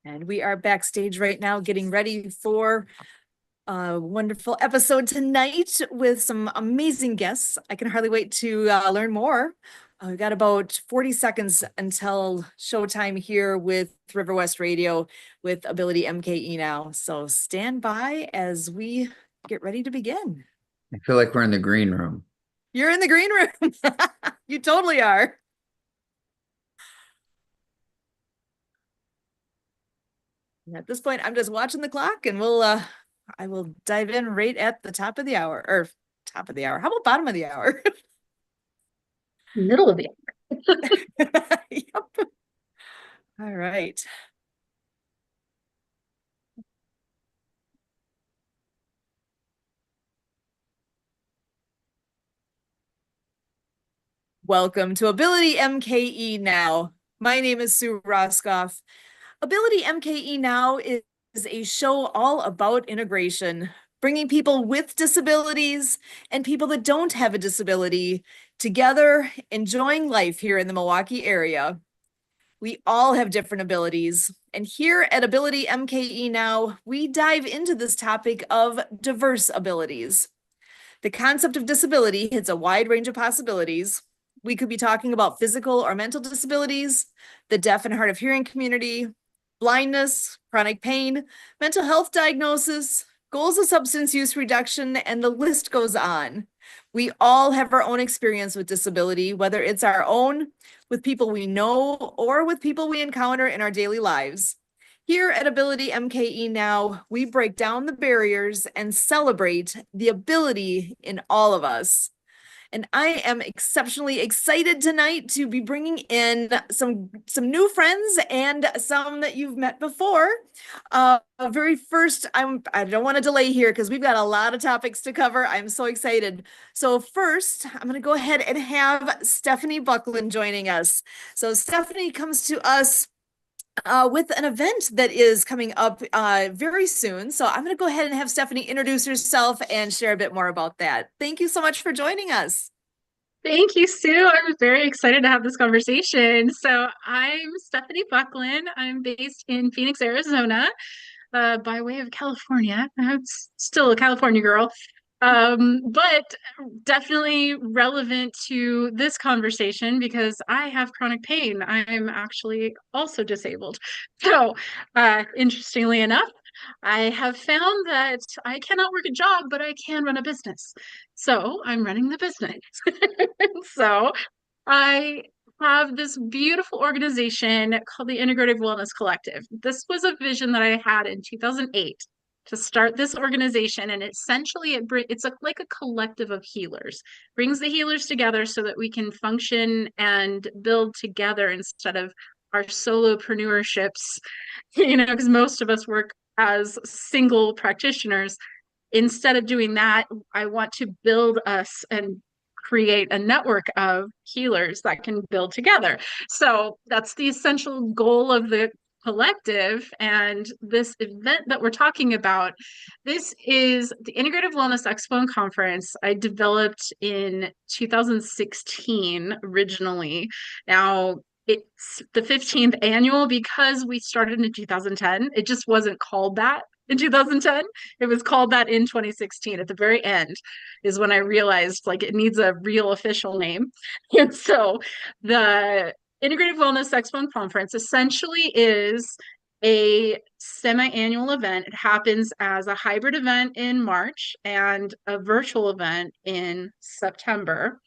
And we are backstage right now getting ready for a wonderful episode tonight with some amazing guests. I can hardly wait to learn more. We've got about 40 seconds until showtime here with River West Radio with AbilityMKE now. So stand by as we get ready to begin. I feel like we're in the green room. You're in the green room. You totally are. At this point, I'm just watching the clock and I will dive in right at the top of the hour or top of the hour. How about bottom of the hour? Middle of the Yep. All right. Welcome to Ability MKE Now. My name is Sue Roskoff. Ability MKE Now is a show all about integration, bringing people with disabilities and people that don't have a disability together, enjoying life here in the Milwaukee area. We all have different abilities, and here at Ability MKE Now, we dive into this topic of diverse abilities. The concept of disability hits a wide range of possibilities. We could be talking about physical or mental disabilities, the deaf and hard of hearing community, blindness, chronic pain, mental health diagnosis, goals of substance use reduction, and the list goes on. We all have our own experience with disability, whether it's our own, with people we know, or with people we encounter in our daily lives. Here at Ability MKE Now, we break down the barriers and celebrate the ability in all of us. And I am exceptionally excited tonight to be bringing in some new friends and some that you've met before. Very first, I don't want to delay here because we've got a lot of topics to cover. I'm so excited. So first, I'm going to go ahead and have Stephanie Buckland joining us. So Stephanie comes to us with an event that is coming up very soon. So I'm going to go ahead and have Stephanie introduce herself and share a bit more about that. Thank you so much for joining us. Thank you, Sue. I'm very excited to have this conversation. So I'm Stephanie Buckland. I'm based in Phoenix, Arizona, by way of California. I'm still a California girl, but definitely relevant to this conversation because I have chronic pain. I'm actually also disabled. So, interestingly enough, I have found that I cannot work a job, but I can run a business. So I'm running the business. So I have this beautiful organization called the Integrative Wellness Collective. This was a vision that I had in 2008 to start this organization, and essentially it's like a collective of healers. Brings the healers together so that we can function and build together instead of our solopreneurships, because most of us work as single practitioners. Instead of doing that, I want to build us and create a network of healers that can build together. So that's the essential goal of the collective. And this event that we're talking about, this is the Integrative Wellness Expo and Conference I developed in 2016 originally. Now, it's the 15th annual because we started in 2010. It just wasn't called that in 2010. It was called that in 2016. At the very end is when I realized like it needs a real official name. And so the Integrative Wellness Expo and Conference essentially is a semi-annual event. It happens as a hybrid event in March and a virtual event in September.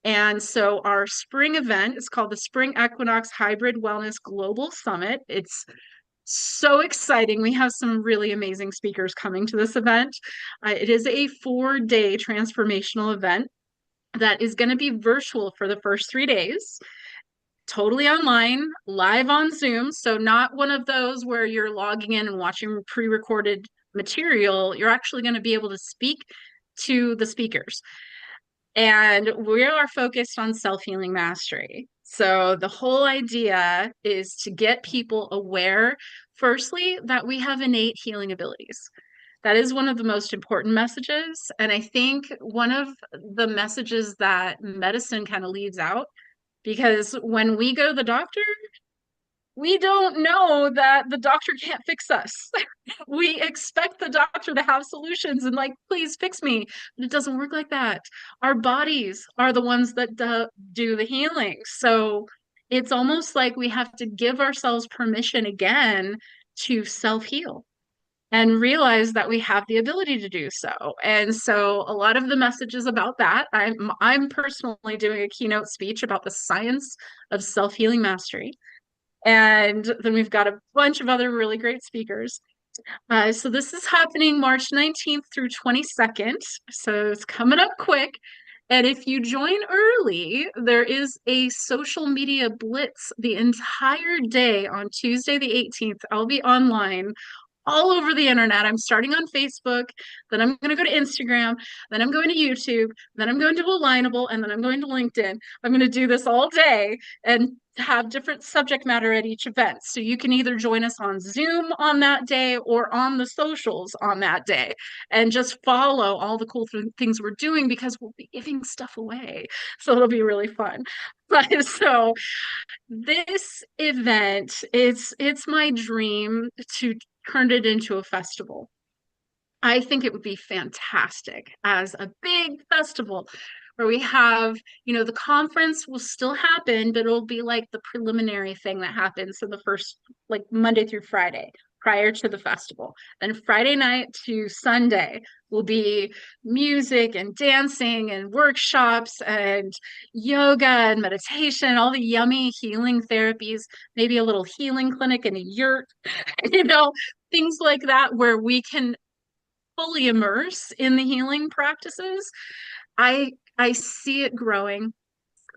And so our spring event is called the Spring Equinox Hybrid Wellness Global Summit. It's so exciting. We have some really amazing speakers coming to this event. It is a 4-day transformational event that is going to be virtual for the first 3 days, totally online, live on Zoom. So not one of those where you're logging in and watching pre-recorded material. You're actually going to be able to speak to the speakers. And we are focused on self-healing mastery. So the whole idea is to get people aware, firstly, that we have innate healing abilities. That is one of the most important messages. And I think one of the messages that medicine kind of leaves out, because when we go to the doctor, we don't know that the doctor can't fix us. We expect the doctor to have solutions and like, please fix me. But it doesn't work like that. Our bodies are the ones that do the healing. So it's almost like we have to give ourselves permission again to self-heal and realize that we have the ability to do so. And so a lot of the messages about that, I'm personally doing a keynote speech about the science of self-healing mastery. And then we've got a bunch of other really great speakers. So this is happening March 19th through 22nd. So it's coming up quick. And if you join early, there is a social media blitz the entire day on Tuesday, the 18th. I'll be online all over the internet. I'm starting on Facebook, then I'm going to go to Instagram, then I'm going to YouTube, then I'm going to Alignable, and then I'm going to LinkedIn. I'm going to do this all day and have different subject matter at each event. So you can either join us on Zoom on that day or on the socials on that day and just follow all the cool things we're doing because we'll be giving stuff away. So it'll be really fun. But so this event, it's my dream to turn it into a festival. I think it would be fantastic as a big festival where we have, the conference will still happen, but it'll be like the preliminary thing that happens in the first, like Monday through Friday prior to the festival. Then Friday night to Sunday will be music and dancing and workshops and yoga and meditation, all the yummy healing therapies, maybe a little healing clinic and a yurt, you know, things like that where we can fully immerse in the healing practices. I see it growing.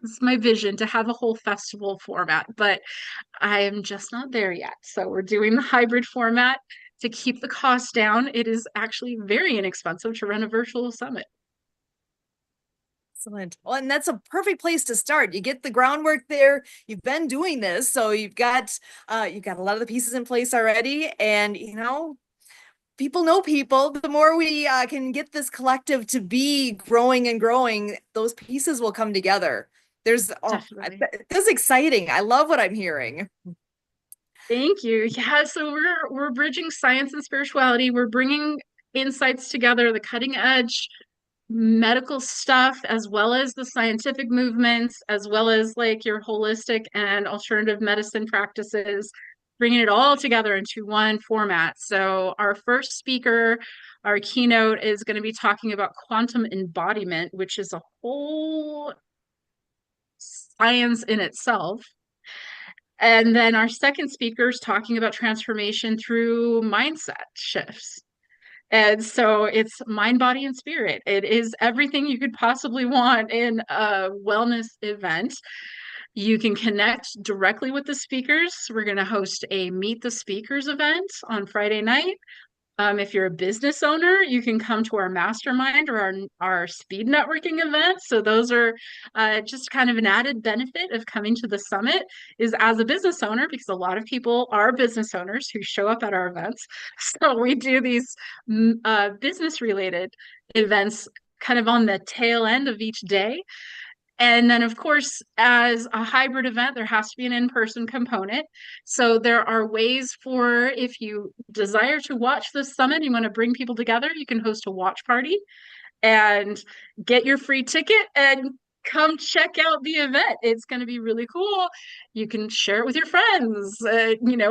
It's my vision to have a whole festival format, but I am just not there yet. So we're doing the hybrid format to keep the cost down. It is actually very inexpensive to run a virtual summit. Excellent. Well, and that's a perfect place to start. You get the groundwork there. You've been doing this, so you've got a lot of the pieces in place already, and people know people. The more we can get this collective to be growing and growing, those pieces will come together. Definitely. This is exciting. I love what I'm hearing. Thank you. Yeah, so we're bridging science and spirituality. We're bringing insights together, the cutting edge medical stuff, as well as the scientific movements, as well as like your holistic and alternative medicine practices, bringing it all together into one format. So our first speaker, our keynote is going to be talking about quantum embodiment, which is a whole science in itself. And then our second speaker is talking about transformation through mindset shifts. And so it's mind, body, and spirit. It is everything you could possibly want in a wellness event. You can connect directly with the speakers. We're going to host a Meet the Speakers event on Friday night. If you're a business owner, you can come to our mastermind or our speed networking event. So those are just kind of an added benefit of coming to the summit is as a business owner, because a lot of people are business owners who show up at our events. So we do these business related events kind of on the tail end of each day. And then, of course, as a hybrid event, there has to be an in-person component. So there are ways for, if you desire to watch this summit, you want to bring people together, you can host a watch party and get your free ticket and come check out the event. It's going to be really cool. You can share it with your friends,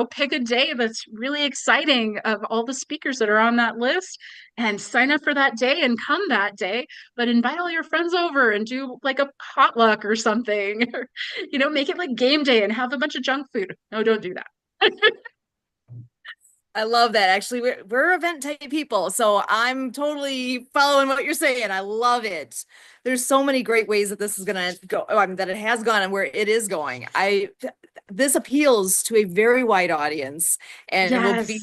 pick a day that's really exciting of all the speakers that are on that list and sign up for that day and come that day, but invite all your friends over and do like a potluck or something, or, make it like game day and have a bunch of junk food. No, don't do that. I love that. Actually, we're event type people, so I'm totally following what you're saying. I love it. There's so many great ways that this is going to go. I mean, that it has gone and where it is going. This appeals to a very wide audience, and it will be.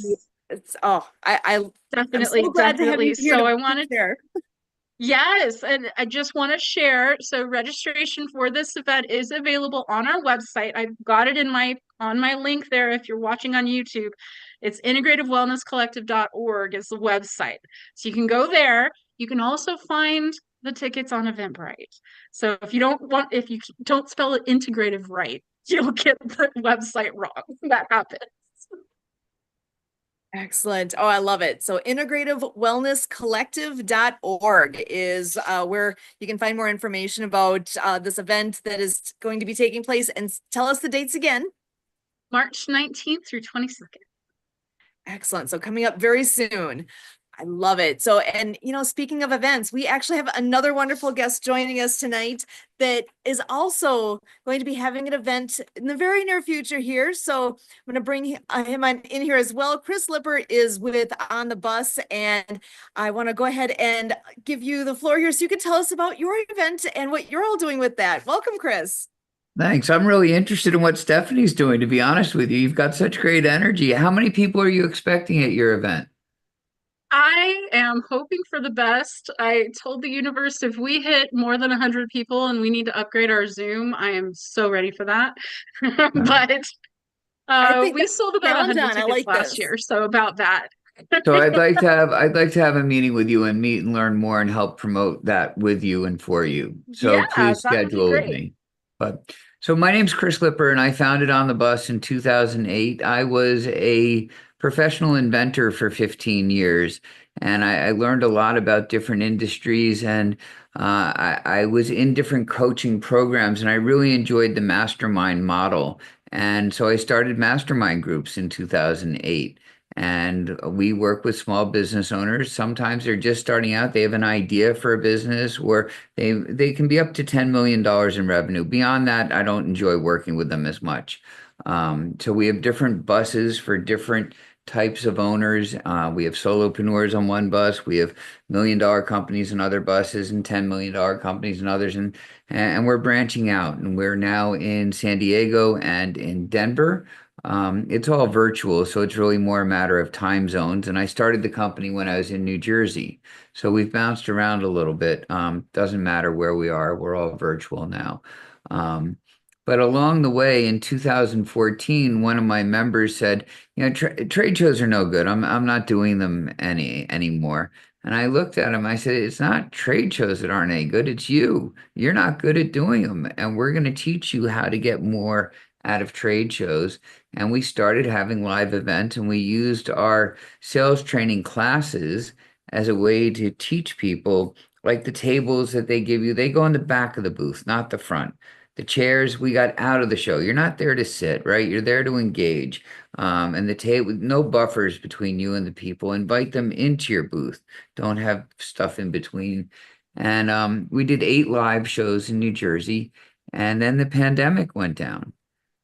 Yes, I'm definitely, so glad to have you definitely. here So I to wanted share. Yes, and I just want to share. So registration for this event is available on our website. I've got it on my link there if you're watching on YouTube. It's integrativewellnesscollective.org is the website. So you can go there. You can also find the tickets on Eventbrite. So if you don't spell it integrative right, you'll get the website wrong. That happens. Excellent. Oh, I love it. So integrativewellnesscollective.org is where you can find more information about this event that is going to be taking place. And tell us the dates again. March 19th through 22nd. Excellent. So coming up very soon. I love it. So, and speaking of events, we actually have another wonderful guest joining us tonight that is also going to be having an event in the very near future here. So I'm going to bring him in here as well. Chris Lipper is with On the Bus, and I want to go ahead and give you the floor here so you can tell us about your event and what you're all doing with that. Welcome, Chris. Thanks. I'm really interested in what Stephanie's doing, to be honest with you. You've got such great energy. How many people are you expecting at your event? I am hoping for the best. I told the universe if we hit more than 100 people and we need to upgrade our Zoom, I am so ready for that. But I think we sold about count 100 on. I tickets like last this. year, so about that. So I'd like to have a meeting with you and meet and learn more and help promote that with you and for you. So Yeah, please that would be schedule with great. me. But so my name's Chris Lipper and I founded On the Bus in 2008. I was a professional inventor for 15 years and I learned a lot about different industries and I was in different coaching programs and I really enjoyed the mastermind model. And so I started mastermind groups in 2008. And we work with small business owners. Sometimes they're just starting out. They have an idea for a business, or they can be up to $10 million in revenue. Beyond that, I don't enjoy working with them as much. So we have different buses for different types of owners. We have solopreneurs on one bus. We have $1 million companies and other buses, and $10 million companies and others. And we're branching out. And we're now in San Diego and in Denver. It's all virtual, so it's really more a matter of time zones. And I started the company when I was in New Jersey. So we've bounced around a little bit. Doesn't matter where we are, we're all virtual now. Um, but along the way in 2014, one of my members said, trade shows are no good. I'm not doing them anymore. And I looked at him, I said, it's not trade shows that aren't any good, it's you. You're not good at doing them. And we're going to teach you how to get more out of trade shows. And we started having live events and we used our sales training classes as a way to teach people, like the tables that they give you, they go in the back of the booth, not the front. The chairs we got out of the show. You're not there to sit, right? You're there to engage. And the table, no buffers between you and the people. Invite them into your booth. Don't have stuff in between. And we did 8 live shows in New Jersey. And then the pandemic went down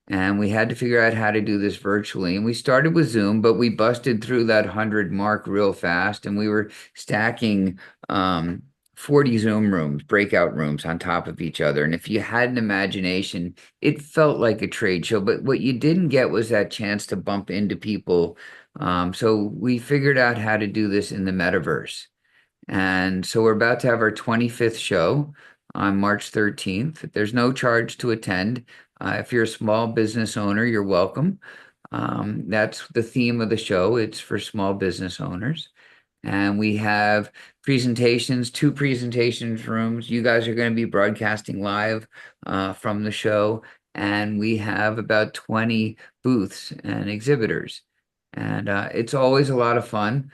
and we had to figure out how to do this virtually. And we started with Zoom, but we busted through that 100 mark real fast. And we were stacking 40 Zoom rooms, breakout rooms on top of each other. And if you had an imagination, it felt like a trade show. But what you didn't get was that chance to bump into people. So we figured out how to do this in the metaverse. And so we're about to have our 25th show on March 13th. There's no charge to attend. If you're a small business owner, you're welcome. That's the theme of the show. It's for small business owners. And we have presentations, 2 presentations rooms. You guys are going to be broadcasting live from the show. And we have about 20 booths and exhibitors. And it's always a lot of fun.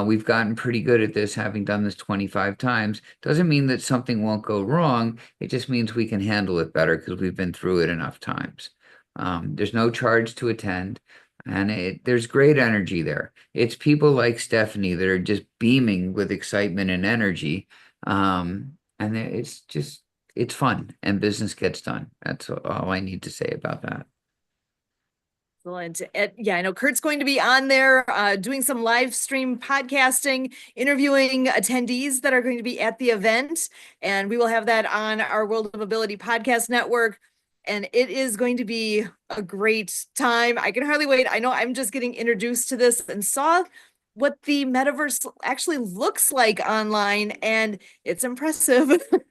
We've gotten pretty good at this, having done this 25 times. Doesn't mean that something won't go wrong. It just means we can handle it better because we've been through it enough times. There's no charge to attend, and there's great energy there. It's people like Stephanie that are just beaming with excitement and energy. And it's fun and business gets done. That's all I need to say about that. Excellent. Yeah, I know Kurt's going to be on there doing some live stream podcasting, interviewing attendees that are going to be at the event. And we will have that on our World of Ability podcast network. And it is going to be a great time. I can hardly wait. I know I'm just getting introduced to this and saw what the metaverse actually looks like online, and it's impressive.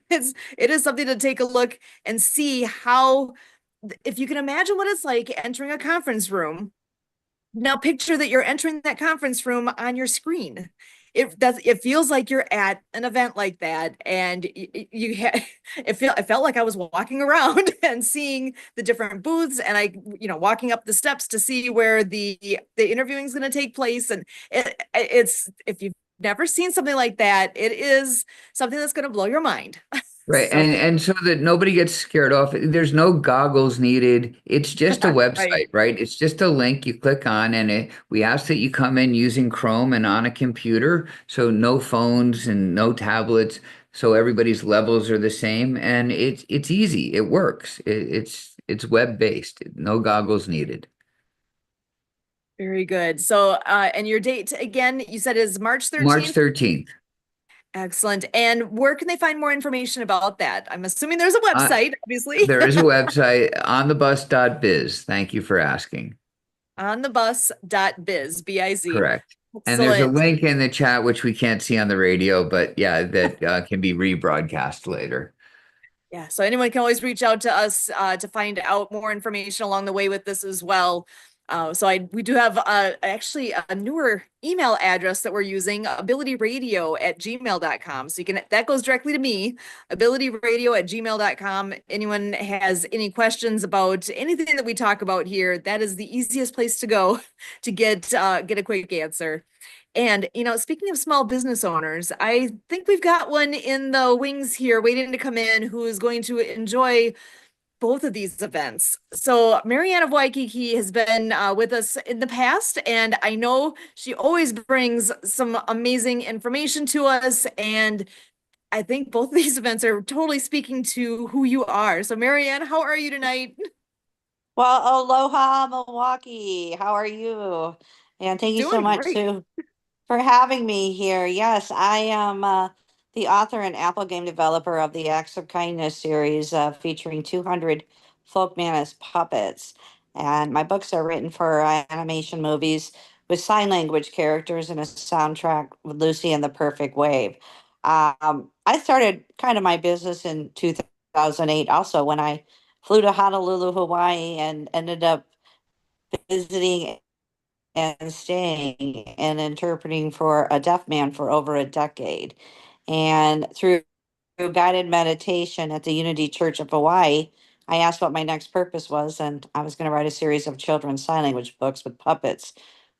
It is something to take a look and see how, if you can imagine what it's like entering a conference room. Now picture that you're entering that conference room on your screen it feels like you're at an event like that, and it felt like I was walking around and seeing the different booths, and walking up the steps to see where the interviewing is going to take place, and it's if you've never seen something like that, it is something that's going to blow your mind. Right. So And so that nobody gets scared off, there's no goggles needed. It's just a right. website, right? It's just a link you click on, and we ask that you come in using Chrome and on a computer. So no phones and no tablets. So everybody's levels are the same, and it's easy. It works. It's web-based. No goggles needed. Very good. So, and your date again, you said is March March 13th? 13th. Excellent. And where can they find more information about that? I'm assuming there's a Uh, website, obviously. there is a website, onthebus.biz. Thank you for asking. Onthebus.biz, B-I-Z. Correct. And there's a Excellent. link in the chat, which we can't see on the radio, but yeah, that can be rebroadcast later. Yeah, so anyone can always reach out to us to find out more information along the way with this as well. We do have actually a newer email address that we're using, abilityradio@gmail.com. So that goes directly to me, abilityradio@gmail.com. Anyone has any questions about anything that we talk about here, that is the easiest place to go to get a quick answer. And, speaking of small business owners, I think we've got one in the wings here waiting to come in who is going to enjoy both of these events. So Marianne of Waikiki has been with us in the past, and I know she always brings some amazing information to us. And I think both of these events are totally speaking to who you are. So Marianne, how are you tonight? Well, aloha, Milwaukee. How are you? And thank you so Doing much, great. Sue, for having me here. Yes, I am the author and Apple game developer of the Acts of Kindness series featuring 200 folk Manus puppets. And my books are written for animation movies with sign language characters and a soundtrack with Lucy and the Perfect Wave. I started kind of my business in 2008 also when I flew to Honolulu, Hawaii, and ended up visiting and staying and interpreting for a deaf man for over a decade. And through guided meditation at the Unity Church of Hawaii, I asked what my next purpose was, and I was going to write a series of children's sign language books with puppets.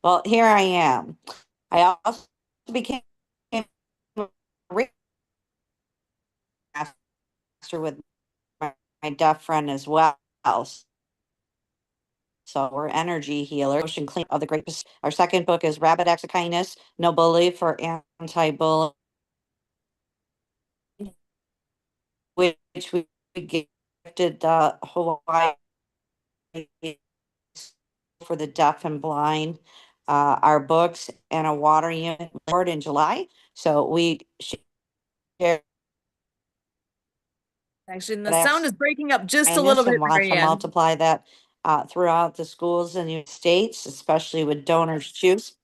Well, here I am. I also became a master with my deaf friend as well. So we're energy healers, ocean clean of the great. Our second book is Rabbit Acts of Kindness, No Bully for Anti-Bullying, which we gifted Hawaii for the deaf and blind. Our books and a water unit in July. So we share Actually, the sound is breaking up just a little kindness bit, and want to Marianne. multiply that throughout the schools in the United States, especially with donors choose.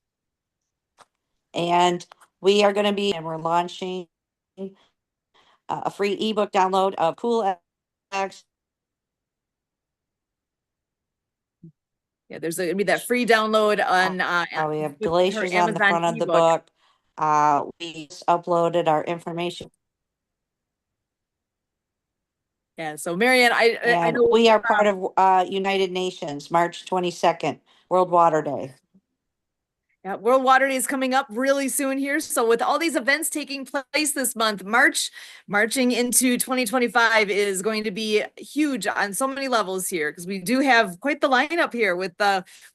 And we are going to be, and we're launching a free ebook download of Cool Acts. Yeah, there's going to be that free download on We have with her glaciers on the Amazon front of the ebook. book. We just uploaded our information. Yeah, so Marianne, I And know we are part of United Nations, March 22nd, World Water Day. yeah, World Water Day is coming up really soon here. So with all these events taking place this month, marching into 2025 is going to be huge on so many levels here, because we do have quite the lineup here with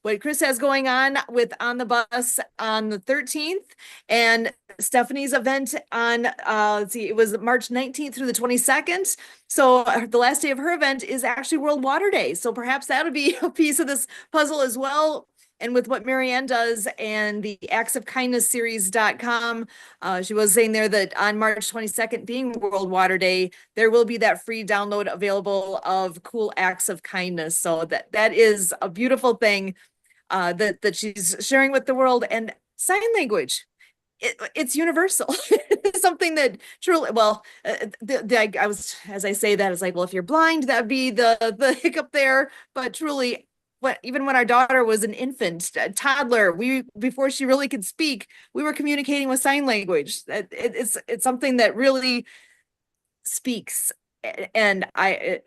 what Chris has going on with On the Bus on the 13th, and Stephanie's event on let's see, it was March 19th through the 22nd. So the last day of her event is actually World Water Day. So perhaps that'll be a piece of this puzzle as well. And with what Marianne does and the Acts of Kindness series.com, she was saying there that on March 22nd, being World Water Day, there will be that free download available of Cool Acts of Kindness. So that is a beautiful thing that she's sharing with the world. And sign language, it's universal. It's something that truly, well, as I say that, it's like, well, if you're blind, that'd be the hiccup there. But truly, even when our daughter was an infant, a toddler, before she really could speak, we were communicating with sign language. It's something that really speaks, and I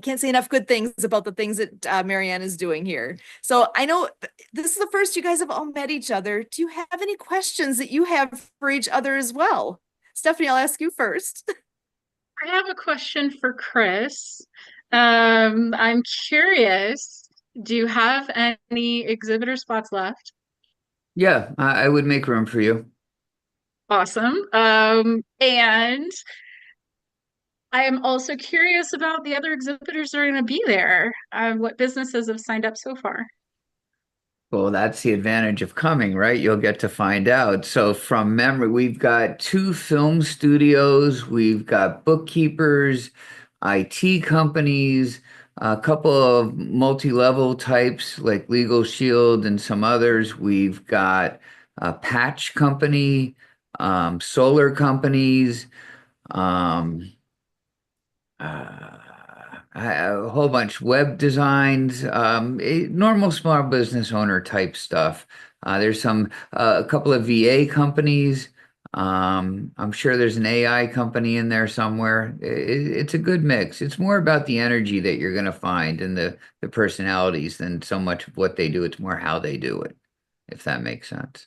can't say enough good things about the things that Marianne is doing here. So I know this is the first you guys have all met each other. Do you have any questions that you have for each other as well? Stephanie, I'll ask you first. I have a question for Chris. I'm curious, do you have any exhibitor spots left? Yeah, I would make room for you. Awesome. And I am also curious about the other exhibitors that are going to be there. What businesses have signed up so far? Well, that's the advantage of coming, right? You'll get to find out. So, from memory, we've got two film studios, we've got bookkeepers, IT companies, a couple of multi-level types like Legal Shield and some others. We've got a patch company, solar companies, um, uh, a whole bunch web designs, normal small business owner type stuff. There's a couple of VA companies. I'm sure there's an AI company in there somewhere. It's a good mix. It's more about the energy that you're going to find and the personalities than so much of what they do. It's more how they do it, if that makes sense.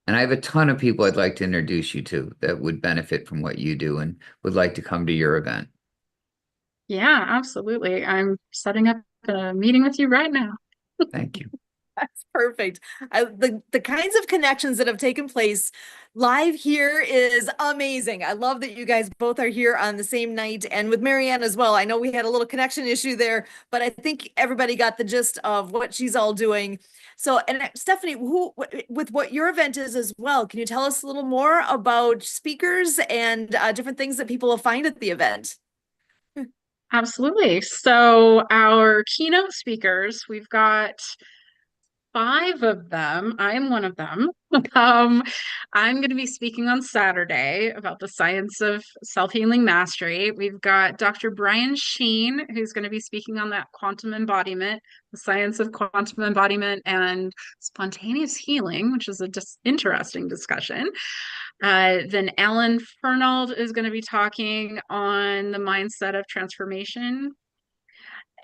And I have a ton of people I'd like to introduce you to that would benefit from what you do and would like to come to your event. Yeah, absolutely. I'm setting up a meeting with you right now. Thank you. That's perfect. The kinds of connections that have taken place live here is amazing. I love that you guys both are here on the same night, and with Marianne as well. I know we had a little connection issue there, but I think everybody got the gist of what she's all doing. So, and Stephanie, with what your event is as well, can you tell us a little more about speakers and different things that people will find at the event? Absolutely. So our keynote speakers, we've got 5 of them. I'm one of them. Um, I'm going to be speaking on Saturday about the science of self-healing mastery. We've got Dr. Brian Sheen, who's going to be speaking on that quantum embodiment, the science of quantum embodiment and spontaneous healing, which is a interesting discussion. Then Alan Fernald is going to be talking on the mindset of transformation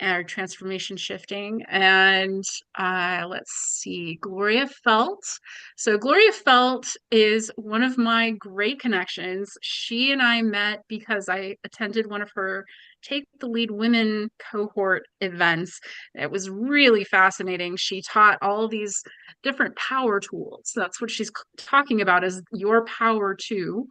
or transformation shifting. And let's see, Gloria Felt. So Gloria Felt is one of my great connections. She and I met because I attended one of her Take the Lead Women cohort events. It was really fascinating. She taught all these different power tools. That's what she's talking about, is your power too,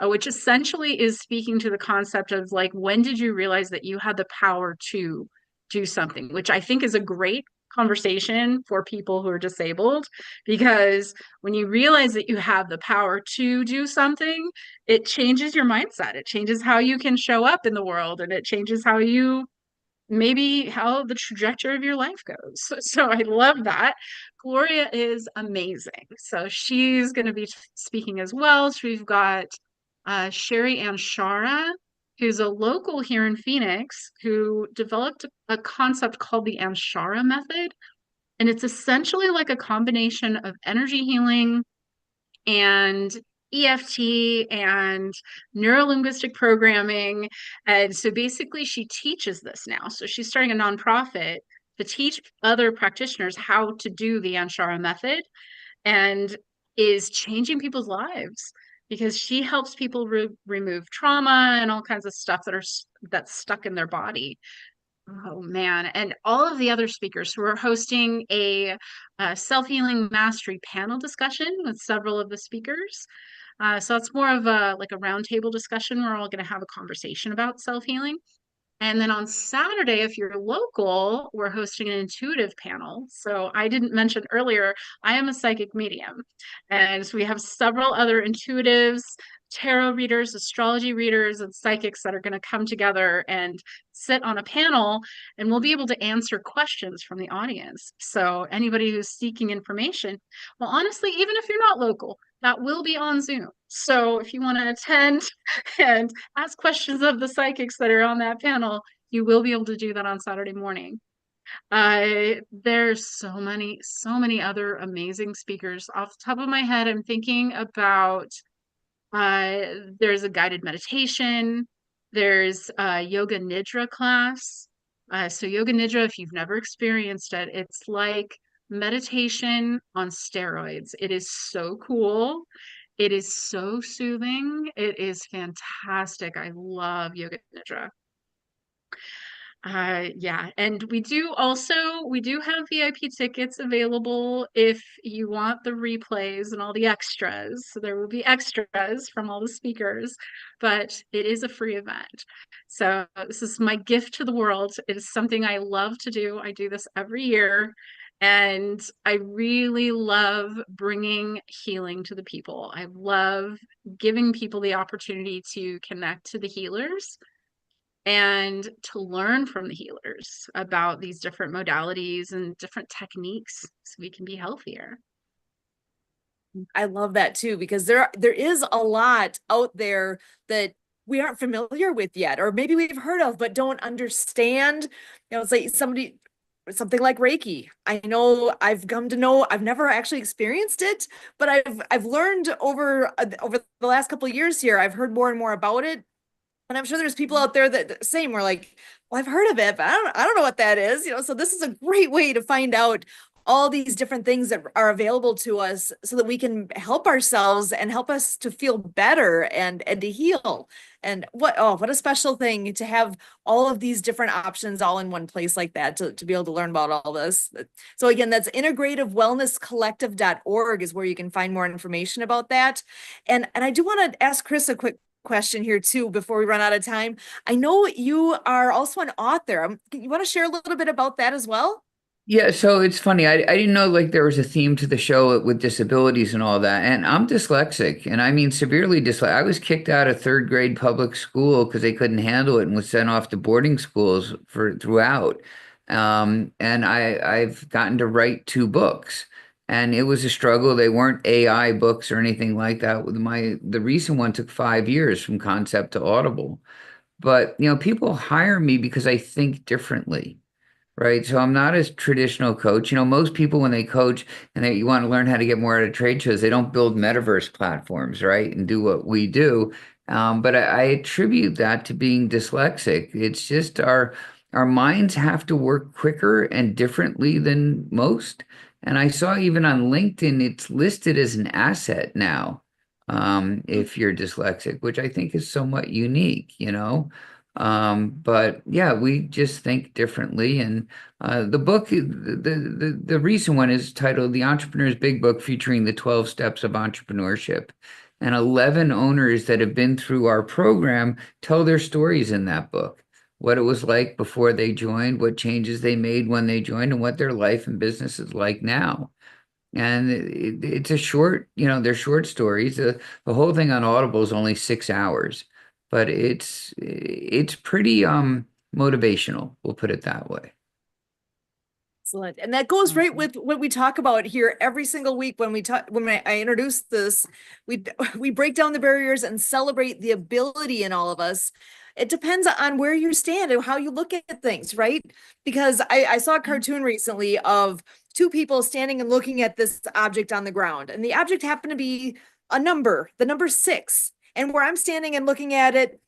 which essentially is speaking to the concept of like, when did you realize that you had the power to do something, which I think is a great conversation for people who are disabled, because when you realize that you have the power to do something, it changes your mindset. It changes how you can show up in the world, and it changes maybe how the trajectory of your life goes. So I love that. Gloria is amazing. So she's going to be speaking as well. So we've got Sherry Anshara, who's a local here in Phoenix, who developed a concept called the Anshara method. And it's essentially like a combination of energy healing and EFT and neurolinguistic programming. And so basically, she teaches this now. So she's starting a nonprofit to teach other practitioners how to do the Anshara method, and is changing people's lives because she helps people remove trauma and all kinds of stuff that's stuck in their body. Oh man. And all of the other speakers who are hosting a self-healing mastery panel discussion with several of the speakers. So it's more of a like a roundtable discussion. We're all going to have a conversation about self-healing. And then on Saturday, if you're local, we're hosting an intuitive panel. So I didn't mention earlier, I am a psychic medium. And so we have several other intuitives, tarot readers, astrology readers, and psychics that are going to come together and sit on a panel, and we'll be able to answer questions from the audience. So anybody who's seeking information, well, honestly, even if you're not local, that will be on Zoom. So if you want to attend and ask questions of the psychics that are on that panel, you will be able to do that on Saturday morning. There's so many other amazing speakers. Off the top of my head, I'm thinking about there's a guided meditation, there's a yoga nidra class. So yoga nidra, if you've never experienced it, it's like meditation on steroids. It is so cool. It is so soothing. It is fantastic. I love yoga nidra. Yeah, and we do have VIP tickets available if you want the replays and all the extras. So there will be extras from all the speakers, but it is a free event. So this is my gift to the world. It is something I love to do. I do this every year, and I really love bringing healing to the people. I love giving people the opportunity to connect to the healers and to learn from the healers about these different modalities and different techniques so we can be healthier. I love that too, because there is a lot out there that we aren't familiar with yet, or maybe we've heard of but don't understand. It's like something like Reiki. I know I've come to know, I've never actually experienced it, but I've learned over the last couple of years here. I've heard more and more about it. And I'm sure there's people out there that same were like, well, I've heard of it, but I don't know what that is. So this is a great way to find out all these different things that are available to us so that we can help ourselves and help us to feel better and to heal. And what a special thing to have all of these different options all in one place like that to be able to learn about all this. So again, that's integrativewellnesscollective.org is where you can find more information about that. And I do want to ask Chris a quick question here too before we run out of time. I know you are also an author. You want to share a little bit about that as well? Yeah, so it's funny. I didn't know like there was a theme to the show with disabilities and all that. And I'm dyslexic, and I mean severely dyslexic. I was kicked out of third grade public school because they couldn't handle it and was sent off to boarding schools for throughout. And I've gotten to write 2 books, and it was a struggle. They weren't AI books or anything like that. The recent one took 5 years from concept to Audible. But people hire me because I think differently. Right. So I'm not a traditional coach. Most people when they coach and you want to learn how to get more out of trade shows, they don't build metaverse platforms, right? And do what we do. But I attribute that to being dyslexic. It's just our minds have to work quicker and differently than most. And I saw even on LinkedIn, it's listed as an asset now, if you're dyslexic, which I think is somewhat unique. But yeah, we just think differently. And the book, the recent one is titled The Entrepreneur's Big Book, featuring the 12 steps of entrepreneurship. And 11 owners that have been through our program tell their stories in that book. What it was like before they joined, what changes they made when they joined, and what their life and business is like now. And it's a short, they're short stories. The whole thing on Audible is only 6 hours, but it's pretty motivational. We'll put it that way. Excellent. And that goes right with what we talk about here every single week when I introduce this, we break down the barriers and celebrate the ability in all of us. It depends on where you stand and how you look at things, right? Because I saw a cartoon recently of 2 people standing and looking at this object on the ground, and the object happened to be a number, the number 6. And where I'm standing and looking at it,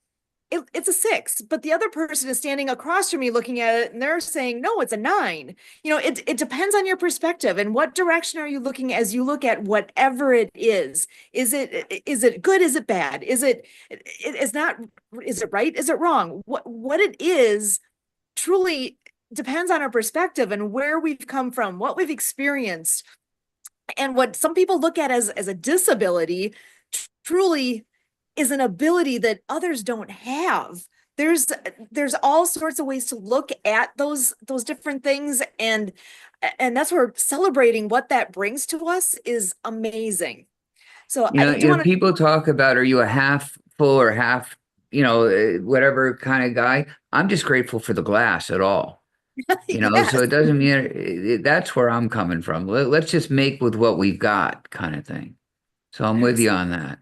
it's a 6, but the other person is standing across from me looking at it and they're saying, no, it's a 9. It depends on your perspective and what direction are you looking as you look at whatever it is. Is it good? Is it bad? Is it right? Is it wrong? What it is truly depends on our perspective and where we've come from, what we've experienced. And what some people look at as a disability truly is an ability that others don't have. There's all sorts of ways to look at those different things, and that's where celebrating what that brings to us is amazing. So I do want to. People talk about, are you a half full or half, whatever kind of guy? I'm just grateful for the glass at all. Yes. So it doesn't mean that's where I'm coming from. Let's just make with what we've got, kind of thing. So I'm with you on that.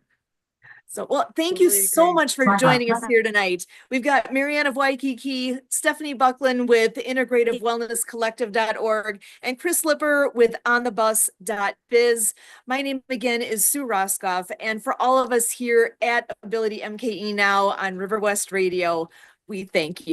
So, well, thank you Totally so agree. much for joining us here tonight. We've got Marianne of Waikiki, Stephanie Buckland with integrativewellnesscollective.org, and Chris Lipper with onthebus.biz. My name again is Sue Roskoff, and for all of us here at Ability MKE Now on River West Radio, we thank you.